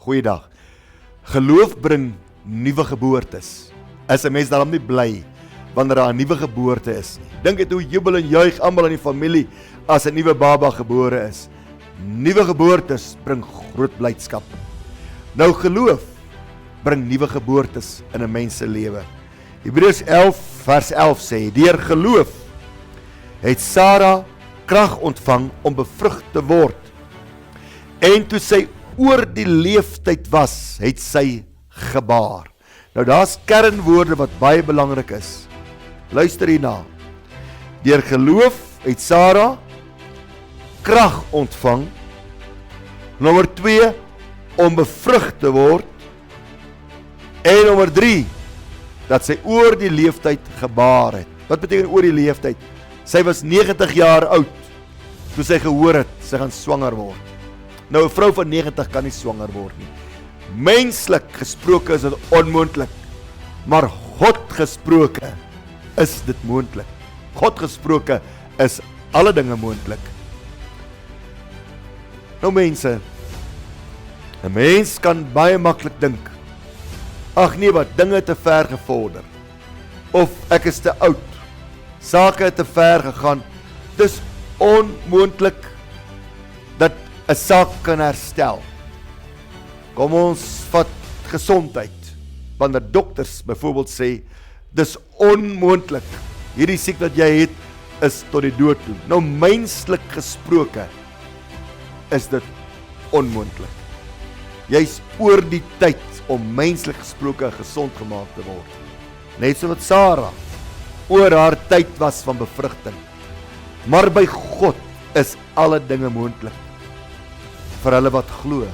Goeiedag. Geloof bring nuwe geboortes. Is 'n mens daarom nie bly wanneer daar 'n nuwe geboorte is nie. Dink dit hoe jubel en juig almal in die familie as 'n nuwe baba gebore is. Nuwe geboortes bring groot blydskap. Nou geloof bring nuwe geboortes in 'n mens se lewe. Hebreërs 11 vers 11 sê, deur geloof het Sara krag ontvang om bevrug te word. En toe sy oor die leeftyd was, het sy gebaar. Nou daar's kernwoorde wat baie belangrik is. Luister hierna. Deur geloof het Sara krag ontvang. Nommer 2 om bevrug te word. En nommer 3 dat sy oor die leeftyd gebaar het. Wat beteken oor die leeftyd? Sy was 90 jaar oud toe sy gehoor het sy gaan swanger word. Nou 'n vrou van 90 kan nie swanger word nie. Menslik gesproke is dit onmoontlik, maar God gesproke is dit moontlik. God gesproke is alle dinge moontlik. Nou mense, 'n mens kan baie maklik dink, ag nee wat, dinge te ver gevorder, of ek is te oud, sake het te ver gegaan, dis onmoontlik dat 'n saak kan herstel. Kom ons vat gesondheid, wanneer dokters byvoorbeeld sê, dis onmoontlik, hierdie siekte wat jy het, is tot die dood toe. Nou menslik gesproke, is dit onmoontlik. Jy's oor die tyd om menslik gesproke gesond gemaak te word. Net so wat Sara oor haar tyd was van bevrugting. Maar by God is alle dinge moontlik vir hulle wat glo.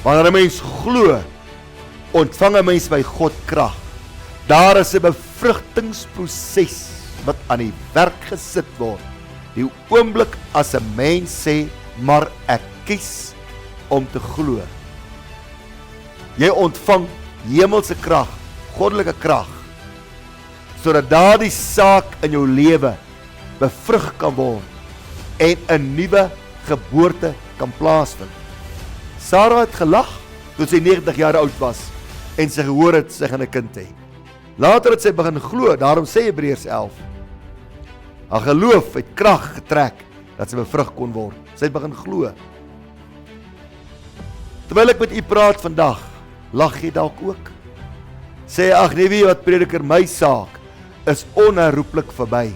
Wanneer 'n mens glo, ontvang 'n mens by God krag. Daar is 'n bevrugtingsproses wat aan die werk gesit word. Die oomblik as 'n mens sê, maar ek kies om te glo. Jy ontvang hemelse krag, goddelike krag, sodat daardie saak in jou lewe bevrug kan word en 'n nuwe geboorte kan plaasvind. Sara het gelag toe sy 90 jaar oud was en sy gehoor het sy gaan 'n kind hê. Later het sy begin glo, daarom sê Hebreërs 11. Haar geloof het krag getrek dat sy bevrug kon word. Sy het begin glo. Terwyl ek met u praat vandag, lag jy dalk ook. Sê ag nee, wie wat prediker, my saak is onherroepelik verby.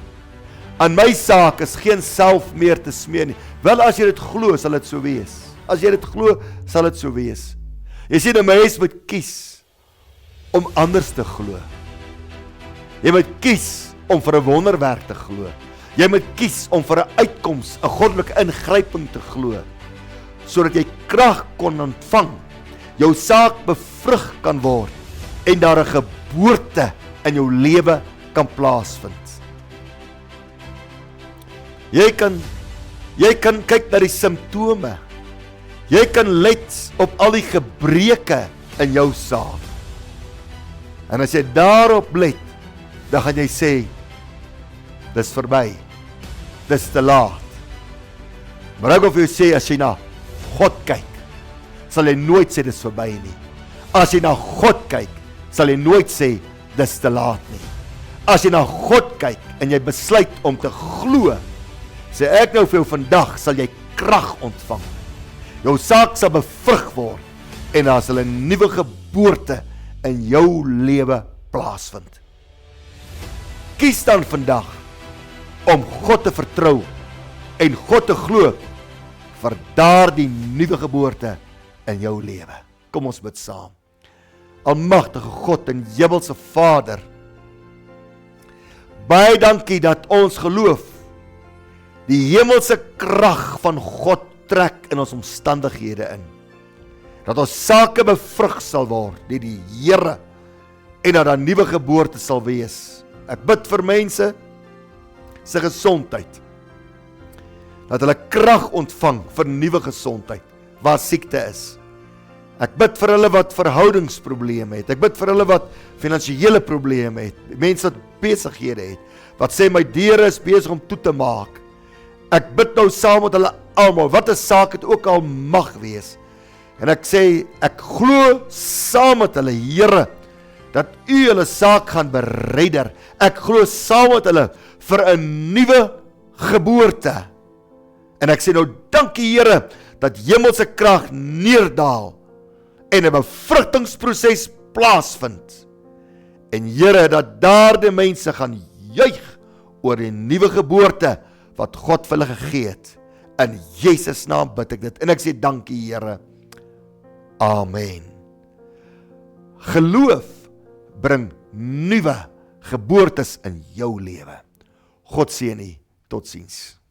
Aan my saak is geen self meer te smee nie. Wel as jy dit glo, sal dit so wees. As jy dit glo, sal dit so wees. Jy sien 'n mens moet kies om anders te glo. Jy moet kies om vir 'n wonderwerk te glo. Jy moet kies om vir 'n uitkoms, 'n goddelike ingryping te glo, sodat jy krag kon ontvang, jou saak bevrug kan word en daar 'n geboorte in jou lewe kan plaasvind. Jy kan kyk na die simptome. Jy kan let op al die gebreke in jou saak. En as jy daarop let, dan gaan jy sê, dis verby. Dis te laat. Maar ek wil vir jou sê, as jy na God kyk, sal jy nooit sê dis verby nie. As jy na God kyk, sal jy nooit sê dis te laat nie. As jy na God kyk en jy besluit om te glo, sê ek nou vir jou vandag, sal jy krag ontvang. Jou saak sal bevrug word en daar sal 'n nuwe geboorte in jou lewe plaasvind. Kies dan vandag om God te vertrou en God te glo vir daardie nuwe geboorte in jou lewe. Kom ons bid saam. Almagtige God en hemelse Vader, baie dankie dat ons geloof die hemelse krag van God trek in ons omstandighede in. Dat ons sake bevrug sal word deur die Here en dat daar 'n nuwe geboorte sal wees. Ek bid vir mense se gesondheid, dat hulle krag ontvang vir nuwe gesondheid waar siekte is. Ek bid vir hulle wat verhoudingsprobleme het. Ek bid vir hulle wat finansiële probleme het. Mense wat besighede het, wat sê my deure is besig om toe te maak. Ek bid nou saam met hulle almal, wat 'n saak het ook al mag wees. En ek sê, ek glo saam met hulle, Here, dat U hulle saak gaan bereider. Ek glo saam met hulle vir 'n nuwe geboorte. En ek sê nou, dankie Here, dat hemelse krag neerdaal en 'n bevrugtingsproses plaasvind. En Here, dat daardie mense gaan juig oor die nuwe geboorte wat God vir hulle gegee het. In Jesus naam bid ek dit. En ek sê dankie Here. Amen. Geloof bring nuwe geboortes in jou lewe. God seën u. Totsiens.